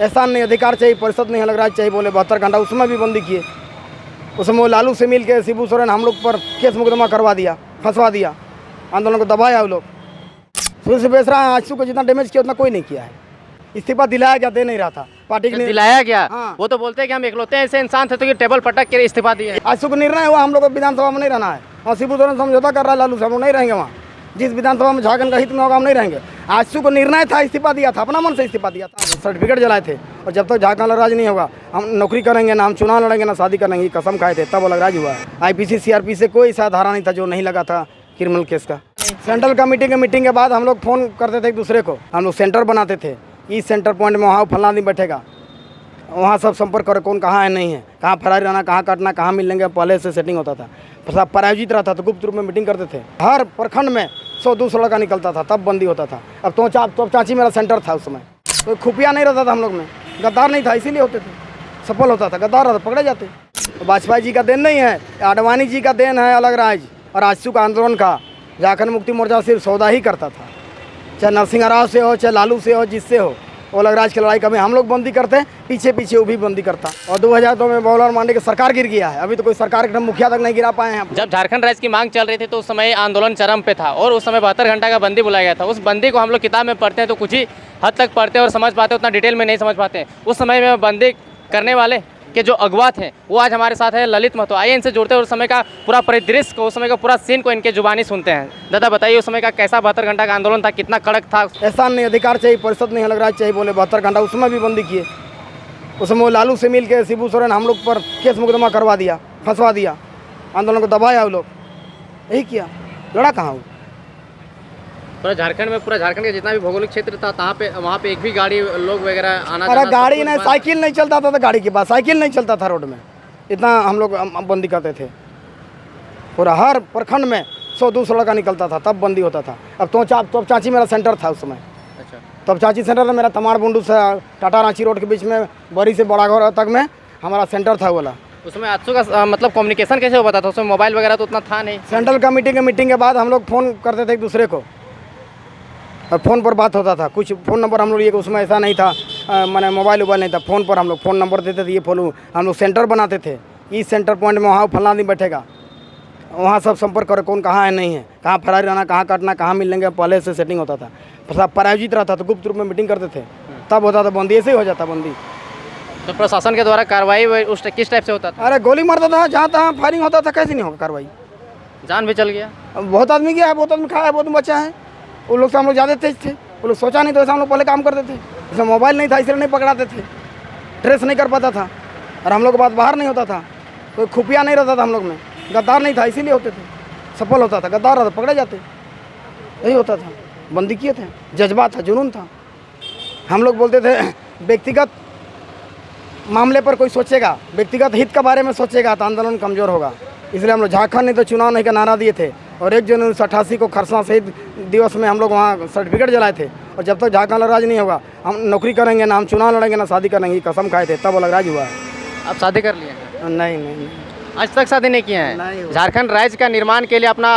एहसान नहीं, अधिकार चाहिए, परिषद नहीं, अलग राज्य चाहिए, बोले 72 घंटा, उसमें भी बंदी किए। उसमें वो लालू से मिल के शिबू सोरेन हम लोग पर केस मुकदमा करवा दिया, फंसवा दिया, आंदोलन को दबाया वो लोग। शुरू से बेच रहा है, आजसू को जितना डैमेज किया उतना कोई नहीं किया है। इस्तीफा दिलाया गया, दे नहीं रहा था पार्टी ने दिलाया गया। हाँ। वो तो बोलते हैं कि हम इकलौते ऐसे इंसान थे तो कि टेबल पटक के इस्तीफा दिए। आजसू को निर्णय हुआ हम लोग को विधानसभा में नहीं रहना है, और शिबू सोरेन समझौता कर रहा है लालू से, हम लोग नहीं रहेंगे वहाँ। जिस विधानसभा में झारखंड का हित में होगा हम नहीं रहेंगे। आजसू को निर्णय था, इस्तीफा दिया था, अपना मन से इस्तीफा दिया था, सर्टिफिकेट जलाए थे। और जब तक झारखंड राज नहीं होगा हम नौकरी करेंगे ना, हम चुनाव लड़ेंगे ना, शादी करेंगे, कसम खाए थे, तब अलग राज हुआ है। IPC CRP से कोई ऐसा धारा नहीं था जो नहीं लगा था क्रिमिनल केस का। सेंट्रल कमेटी के मीटिंग के बाद हम लोग फ़ोन करते थे एक दूसरे को, हम लोग सेंटर बनाते थे, इस सेंटर पॉइंट में वहाँ फलाना दिन बैठेगा, वहाँ सब संपर्क करे कौन कहाँ है नहीं है, कहाँ फरारी रहना, कहाँ काटना, कहाँ मिल लेंगे, पहले से सेटिंग होता था। सब प्रायोजित रहता था, गुप्त रूप में मीटिंग करते थे। हर प्रखंड में 100-200 लड़का निकलता था, तब बंदी होता था। अब तो चाची मेरा सेंटर था उस समय, कोई खुफिया नहीं रहता था हम लोग में, गद्दार नहीं था, इसीलिए होते थे, सफल होता था। गद्दार रहता पकड़े जाते। वाजपेयी जी का देन नहीं है, आडवाणी जी का देन है अलग राज। और आजसू का आंदोलन का झारखंड मुक्ति मोर्चा सिर्फ सौदा ही करता था, चाहे नरसिंह राव से हो, चाहे लालू से हो, जिससे हो। वो अलग राज की लड़ाई कभी हम लोग बंदी करते, पीछे पीछे वो भी बंदी करता। और 2002 में बाबूलाल मांडे की सरकार गिर गया है, अभी तो कोई सरकार एकदम मुखिया तक नहीं गिरा पाए हैं। जब झारखंड राज्य की मांग चल रही थी तो उस समय आंदोलन चरम पे था और उस समय 72 घंटा का बंदी बुलाया गया था। उस बंदी को हम लोग किताब में पढ़ते हैं तो कुछ ही हद तक पढ़ते हैं और समझ पाते हैं, उतना डिटेल में नहीं समझ पाते हैं। उस समय में बंदी करने वाले के जो अगवा थे वो आज हमारे साथ है ललित महतो। आइए इनसे जुड़ते हैं, उस समय का पूरा परिदृश्य को, उस समय का पूरा सीन को इनके जुबानी सुनते हैं। दादा बताइए उस समय का कैसा 72 घंटा का आंदोलन था, कितना कड़क था? एहसान नहीं, अधिकार चाहिए, परिषद नहीं, अलग राज्य चाहिए, बोले 72 घंटा, उसमें भी बंदी किए। उसमें वो लालू से मिल के शिबू सोरेन हम लोग पर केस मुकदमा करवा दिया, फंसवा दिया, आंदोलन को दबाया वो लोग। यही किया, लड़ा कहाँ वो? पूरा झारखंड का जितना भी भौगोलिक क्षेत्र था वहाँ पे एक भी गाड़ी लोग वगैरह आना अरे गाड़ी नहीं, साइकिल नहीं चलता था, तो गाड़ी के पास साइकिल नहीं चलता था रोड में, इतना हम लोग बंदी करते थे। पूरा हर प्रखंड में 100-200 लड़का निकलता था, तब बंदी होता था। अब तो चाची मेरा सेंटर था उस समय। अच्छा। तब चाची सेंटर था मेरा, तमाड़ बुंडू से टाटा रांची रोड के बीच में, बड़ी से बड़ा घर तक में हमारा सेंटर था वाला। उसमें आजसू का मतलब कम्युनिकेशन कैसे हो पाता था? उसमें मोबाइल वगैरह तो उतना था नहीं। सेंट्रल कमेटी के मीटिंग के बाद हम लोग फ़ोन करते थे एक दूसरे को, और फ़ोन पर बात होता था। कुछ फ़ोन नंबर हम लोग लिए, उसमें ऐसा नहीं था मैंने मोबाइल नहीं था, फ़ोन पर हम लोग फ़ोन नंबर देते थे, ये फोन हम लोग सेंटर बनाते थे, इस सेंटर पॉइंट में वहाँ फलाना दिन बैठेगा, वहाँ सब संपर्क करे कौन कहाँ है नहीं है, कहाँ फरारी रहना, कहाँ काटना, कहाँ मिल लेंगे, पहले से सेटिंग होता था। सब प्रायोजित रहता था, गुप्त रूप में मीटिंग करते थे, तब होता था बंदी। ऐसे ही हो जाता बंदी। तो प्रशासन के द्वारा कार्रवाई उस किस टाइप से होता था? अरे गोली मारता था, जहाँ तहाँ फायरिंग होता था, कैसे नहीं होगा कार्रवाई? जान भी चल गया। बहुत आदमी गया है, बहुत आदमी खाया है, बहुत बच्चा है। वो लोग से हम लोग ज़्यादा तेज थे, वो लोग सोचा नहीं तो ऐसा हम लोग पहले काम करते थे। जैसे मोबाइल नहीं था इसलिए नहीं पकड़ाते थे, ट्रेस नहीं कर पाता था, और हम लोग के बाद बाहर नहीं होता था, कोई खुफिया नहीं रहता था हम लोग में, गद्दार नहीं था, इसीलिए होते थे, सफल होता था। गद्दार रहता पकड़े जाते, यही होता था। बंदी किए थे, जज्बा था, जुनून था। हम लोग बोलते थे व्यक्तिगत मामले पर कोई सोचेगा, व्यक्तिगत हित के बारे में सोचेगा तो आंदोलन कमज़ोर होगा। इसलिए हम लोग झारखंड नहीं तो चुनाव नहीं का नारा दिए थे, और 1 जनवरी 1988 को खरसा शहीद दिवस में हम लोग वहाँ सर्टिफिकेट जलाए थे। और जब तक झारखंड राज नहीं होगा हम नौकरी करेंगे ना, हम चुनाव लड़ेंगे ना, शादी करेंगे, कसम खाए थे, तब अलग राज हुआ है। आप शादी कर लिए? नहीं, आज तक शादी नहीं किए हैं? झारखंड राज्य का निर्माण के लिए अपना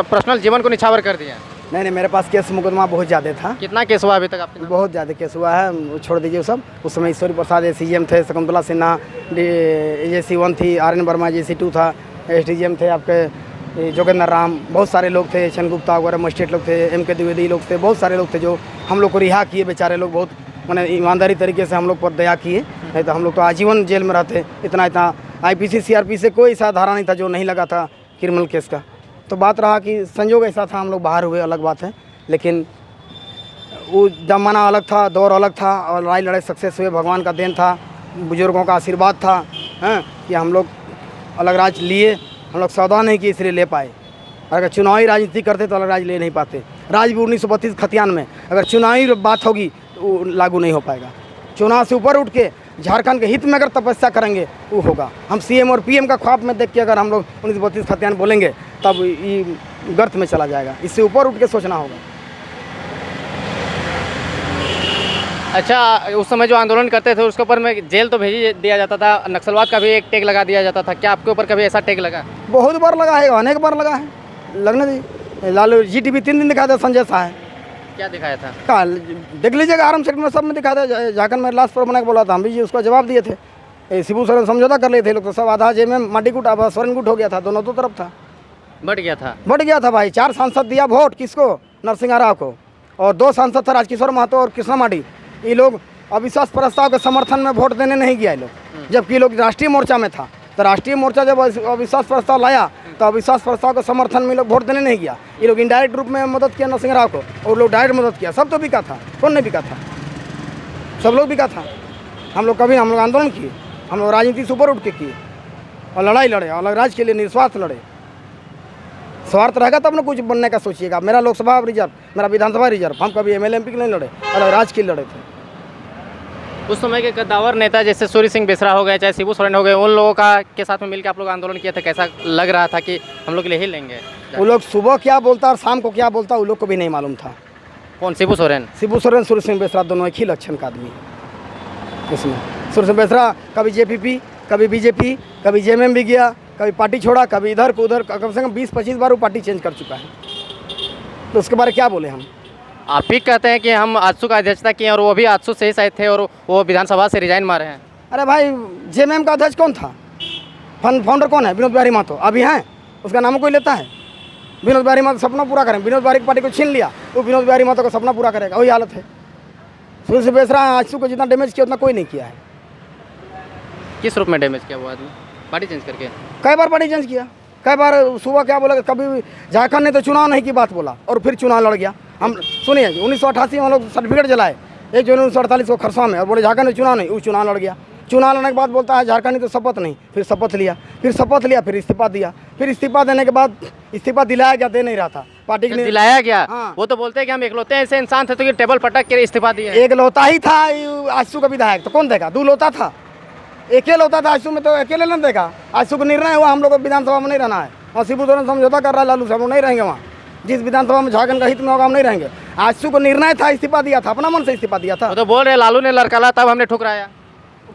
पर्सनल जीवन को निछावर कर दिया? नहीं, मेरे पास केस मुकदमा बहुत ज़्यादा था। कितना केस हुआ अभी तक आपके? बहुत ज़्यादा केस हुआ है, छोड़ दीजिए वो सब। उस समय ईश्वरी प्रसाद CM थे, शकुंतला सिन्हा JC1 थी, RN वर्मा JC2 था, SDGM थे आपके जोगेंद्र राम, बहुत सारे लोग थे, शन गुप्ता वगैरह मजिस्ट्रेट लोग थे, MK द्विवेदी लोग थे, बहुत सारे लोग थे जो हम लोग को रिहा किए। बेचारे लोग बहुत मैंने ईमानदारी तरीके से हम लोग पर दया किए, नहीं तो हम लोग तो आजीवन जेल में रहते। इतना IPC CRP से कोई ऐसा धारा नहीं था जो नहीं लगा था क्रिमिनल केस का। तो बात रहा कि संयोग ऐसा था, हम लोग बाहर हुए, अलग बात है, लेकिन वो जमाना अलग था, दौर अलग था, और लड़ाई सक्सेस हुए, भगवान का देन था, बुजुर्गों का आशीर्वाद था, कि हम लोग अलग राज लिए। हम लोग सौदा नहीं किए इसलिए ले पाए। अगर चुनावी राजनीति करते तो अलग राज ले नहीं पाते। राज भी 1932 खतियान में, अगर चुनावी बात होगी तो वो लागू नहीं हो पाएगा। चुनाव से ऊपर उठ के झारखंड के हित में अगर तपस्या करेंगे वो होगा। हम CM और PM का ख्वाब में देख के अगर हम लोग 1932 खतियान बोलेंगे तब ये गर्त में चला जाएगा। इससे ऊपर उठ के सोचना होगा। अच्छा, उस समय जो आंदोलन करते थे उसके ऊपर में जेल तो भेज दिया जाता था, नक्सलवाद का भी एक टैग लगा दिया जाता था, क्या आपके ऊपर कभी ऐसा टैग लगा? बहुत बार लगा है, अनेक बार लगा है, लगने दी। लालू GTV 3 दिन दिखा था, संजय शाह है, क्या दिखाया था? कल देख लीजिएगा, आराम सेक्टर में सब में दिखा था। झारखंड में लास्ट पर बना के बोला था, हम भी जी उसका जवाब दिए थे। शिबू सोरेन समझौता कर लिए थे लोग, तो सब आधा जेब में माटी गुट अब सोरेन गुट हो गया था, दोनों दो तरफ था, बढ़ गया था। बढ़ गया था भाई। 4 सांसद दिया वोट किसको? नरसिंह राव को, और 2 सांसद था राजकिशोर महतो और कृष्णा माटी। ये लोग अविश्वास प्रस्ताव के समर्थन में वोट देने नहीं गया लोग, जबकि लोग राष्ट्रीय मोर्चा में था। तो राष्ट्रीय मोर्चा जब अविश्वास प्रस्ताव लाया तो अविश्वास प्रस्ताव के समर्थन में लोग वोट देने नहीं गया। ये लोग इनडायरेक्ट रूप में मदद किया नरसिंह राव को, और लोग डायरेक्ट मदद किया। सब तो बिका था, कौन नहीं बिका था? सब लोग बिका था। हम लोग आंदोलन किए, हम लोग राजनीति से ऊपर उठ के किए और लड़ाई लड़े, अलग राज्य के लिए निस्वार्थ लड़े। स्वार्थ रहेगा तब ना कुछ बनने का सोचिएगा। मेरा लोकसभा रिजर्व, मेरा विधानसभा रिजर्व, हम कभी MLA MP के नहीं लड़े, अलग राज्य के लिए लड़े थे। उस समय के कद्दावर नेता जैसे सूर्य सिंह बेसरा हो गए, चाहे शिबू सोरेन हो गए, उन लोगों का के साथ में मिलकर आप लोग आंदोलन किया था, कैसा लग रहा था कि हम लोग ले ही लेंगे? वो लोग सुबह क्या बोलता और शाम को क्या बोलता वो लोग को भी नहीं मालूम था। कौन? शिबू सोरेन? शिबू सोरेन, सूर्य सिंह बेसरा दोनों एक ही लक्षण का आदमी है। उसमें सूर्य सिंह बेसरा कभी JPP, कभी BJP, कभी JMM भी गया, कभी पार्टी छोड़ा, कभी इधर को उधर, कम से कम 20-25 बार वो पार्टी चेंज कर चुका है। तो उसके बारे में क्या बोले हम? आप ही कहते हैं कि हम आजसू का अध्यक्षता किए और वो भी आजसू से ही शायद थे और वो विधानसभा से रिजाइन मारे हैं। अरे भाई, JMM का अध्यक्ष कौन था? फाउंडर कौन है? विनोद बिहारी महतो। अभी हैं, उसका नाम कोई लेता है? विनोद बिहारी महतो सपना पूरा करें, विनोद बिहारी की पार्टी को छीन लिया, वो विनोद बिहारी महतो का सपना पूरा करेगा, वही हालत है। सूर्य सिंह बेसरा आजसू को जितना डैमेज किया उतना कोई नहीं किया है। किस रूप में डैमेज किया वो आदमी? पार्टी चेंज करके? कई बार पार्टी चेंज किया, कई बार सुबह क्या बोला, कभी झारखंड ने तो चुनाव नहीं की बात बोला और फिर चुनाव लड़ गया। हम सुनिए 1988 में हम लोग सर्टिफिकेट जलाए 1 जनवरी 1948 को खरसा में, और बोले झारखंड में चुनाव नहीं, वो चुनाव लड़ गया। चुनाव लड़ने के बाद बोलता है झारखंड तो शपथ नहीं, फिर शपथ लिया, फिर इस्तीफा दिया, फिर इस्तीफा देने के बाद इस्तीफा दिलाया गया, दे नहीं रहा था पार्टी के लिए। दिलाया गया? हाँ। वो तो बोलते हैं कि हम इकलौते ऐसे इंसान थे तो कि टेबल पटक के इस्तीफा दिए। एक लौता ही था आजसू का विधायक, तो कौन देगा? 2 लौता था, एक ही लौता था आजसू में, तो अकेले नहीं देगा। आजसू को निर्णय हुआ हम लोग को विधानसभा में नहीं रहना है, और शिबू सोरेन समझौता कर रहा है लालू से, हम लोग नहीं रहेंगे वहाँ। जिस विधानसभा में झारखंड का हित में होगा हम नहीं रहेंगे। आजसू को निर्णय था, इस्तीफा दिया था, अपना मन से इस्तीफा दिया था। वो तो बोल रहे लालू ने लड़काला तब हमने ठुकराया।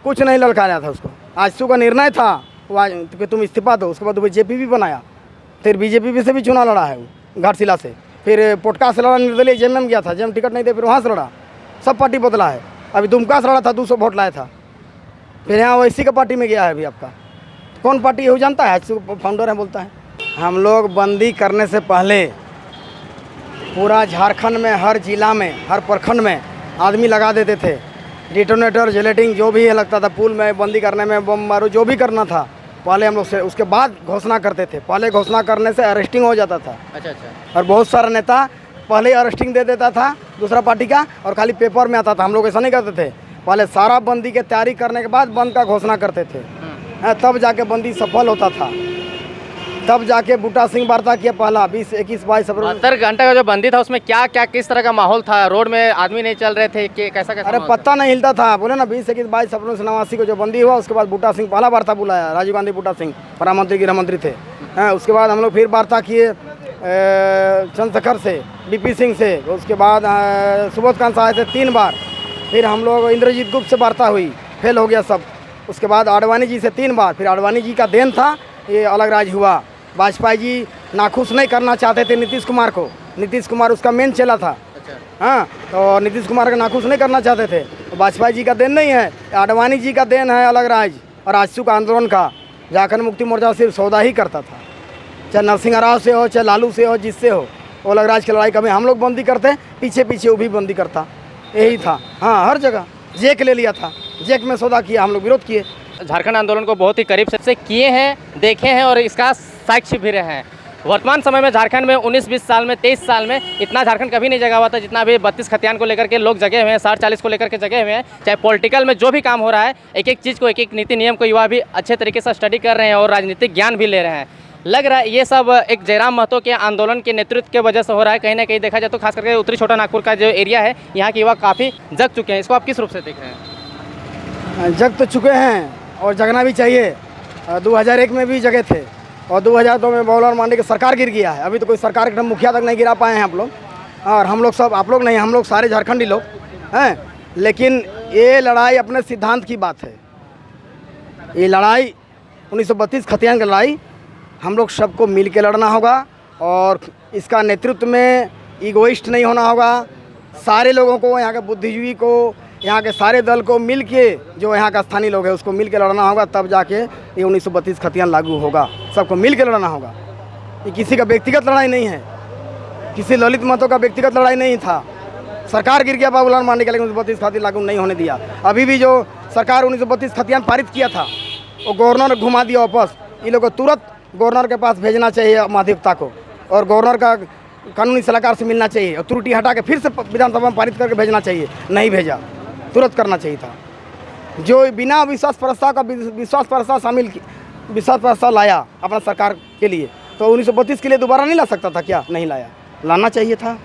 कुछ नहीं ललकाया था उसको, आजसू का निर्णय था कि तुम इस्तीफा दो। उसके बाद वो JPP बनाया, फिर BJP से भी चुनाव लड़ा है वो घाटशिला से, फिर पोटका से लड़ा, निर्दलीय JMM गया था, JMM टिकट नहीं दे, फिर वहाँ से लड़ा। सब पार्टी बदला है। अभी दुमका से लड़ा था, 200 वोट लाया था, फिर यहाँ वैसी का पार्टी में गया है अभी आपका। कौन पार्टी है वो जानता है? आजसू फाउंडर है बोलता है। हम लोग बंदी करने से पहले पूरा झारखंड में हर जिला में, हर प्रखंड में आदमी लगा देते थे, डिटोनेटर, जिलेटिंग जो भी लगता था, पुल में बंदी करने में, बम मारो, जो भी करना था पहले हम लोग से, उसके बाद घोषणा करते थे। पहले घोषणा करने से अरेस्टिंग हो जाता था। अच्छा। और बहुत सारा नेता पहले ही अरेस्टिंग दे देता था दूसरा पार्टी का, और खाली पेपर में आता था। हम लोग ऐसा नहीं करते थे, पहले सारा बंदी की तैयारी करने के बाद बंद का घोषणा करते थे, तब जाके बंदी सफल होता था। तब जाके बूटा सिंह वार्ता किया पहला 20, 21, 22 फरवरी। 72 घंटे का जो बंदी था उसमें क्या क्या किस तरह का माहौल था? रोड में आदमी नहीं चल रहे थे कि कैसा? अरे पत्ता नहीं हिलता था। बोले ना 20, 21, 22 फरवरी 1989 को जो बंदी हुआ, उसके बाद बूटा सिंह पहला वार्ता बुलाया। राजीव गांधी बूटा सिंह प्रधानमंत्री गृह मंत्री थे। उसके बाद हम लोग फिर वार्ता किए चंद्रशेखर से, BP सिंह से, उसके बाद सुबोध कांत साहब से 3 बार। फिर हम लोग इंद्रजीत गुप्त से वार्ता हुई, फेल हो गया सब। उसके बाद आडवाणी जी से 3 बार। फिर आडवाणी जी का देन था ये अलग राज्य हुआ। वाजपेयी जी नाखुश नहीं करना चाहते थे नीतीश कुमार को, नीतीश कुमार उसका मेन चेला था। अच्छा। हाँ, तो नीतीश कुमार का नाखुश नहीं करना चाहते थे, तो वाजपेयी जी का देन नहीं है, आडवाणी जी का देन है अलग राज्य। और आजसू का आंदोलन का झारखंड मुक्ति मोर्चा सिर्फ सौदा ही करता था, चाहे नरसिंह राव से हो, चाहे लालू से हो, जिससे हो। वो अलग राज्य की लड़ाई कभी हम लोग बंदी करते, पीछे पीछे वो भी बंदी करता, यही था। हाँ, हर जगह जेक ले लिया था, जेक में सौदा किया, हम लोग विरोध किए। झारखंड आंदोलन को बहुत ही करीब से किए हैं, देखे हैं और इसका साक्ष्य भी रहे हैं। वर्तमान समय में झारखंड में 19-20 साल में, 23 साल में इतना झारखंड कभी नहीं जगा हुआ था जितना अभी 32 खतियान को लेकर के लोग जगे हुए हैं, 60-40 को लेकर के जगे हुए हैं। चाहे पॉलिटिकल में जो भी काम हो रहा है, एक एक चीज़ को, एक एक नीति नियम को युवा भी अच्छे तरीके से स्टडी कर रहे हैं और राजनीतिक ज्ञान भी ले रहे हैं। लग रहा है ये सब एक जयराम महतो के आंदोलन के नेतृत्व के वजह से हो रहा है। कहीं ना कहीं देखा जाए तो खास करके उत्तरी छोटा नागपुर का जो एरिया है, यहाँ के युवा काफ़ी जग चुके हैं। इसको आप किस रूप से देख रहे हैं? जग तो चुके हैं और जगना भी चाहिए। 2001 में भी जगे थे और 2002 में बाबूलाल मांडी की सरकार गिर गया है। अभी तो कोई सरकार के मुखिया तक नहीं गिरा पाए हैं आप लोग, और हम लोग सब, आप लोग नहीं, हम लोग सारे झारखंडी लोग हैं। लेकिन ये लड़ाई अपने सिद्धांत की बात है। ये लड़ाई 1932 खतियान की लड़ाई हम लोग सबको मिल के लड़ना होगा, और इसका नेतृत्व में ईगोइस्ट नहीं होना होगा, सारे लोगों को, यहाँ के बुद्धिजीवी को, यहाँ के सारे दल को मिल के, जो यहाँ का स्थानीय लोग है उसको मिल के लड़ना होगा, तब जाके ये 1932 खतियान लागू होगा। सबको मिल के लड़ना होगा। ये किसी का व्यक्तिगत लड़ाई नहीं है, किसी ललित महतो का व्यक्तिगत लड़ाई नहीं था। सरकार गिर गया बाबूलाल मांडी के, लेकिन 1932 खतियान लागू नहीं होने दिया। अभी भी जो सरकार 1932 खतियान पारित किया था वो गवर्नर ने घुमा दिया वापस। इन लोगों को तुरंत गवर्नर के पास भेजना चाहिए महाधिवक्ता को, और गवर्नर का कानूनी सलाहकार से मिलना चाहिए और त्रुटि हटा के फिर से विधानसभा में पारित करके भेजना चाहिए। नहीं भेजा, तुरंत करना चाहिए था। जो बिना विश्वास प्रस्ताव का विश्वास प्रस्ताव लाया अपना सरकार के लिए, तो 1932 के लिए दोबारा नहीं ला सकता था क्या? नहीं लाया, लाना चाहिए था।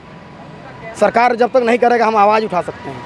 सरकार जब तक नहीं करेगा हम आवाज़ उठा सकते हैं।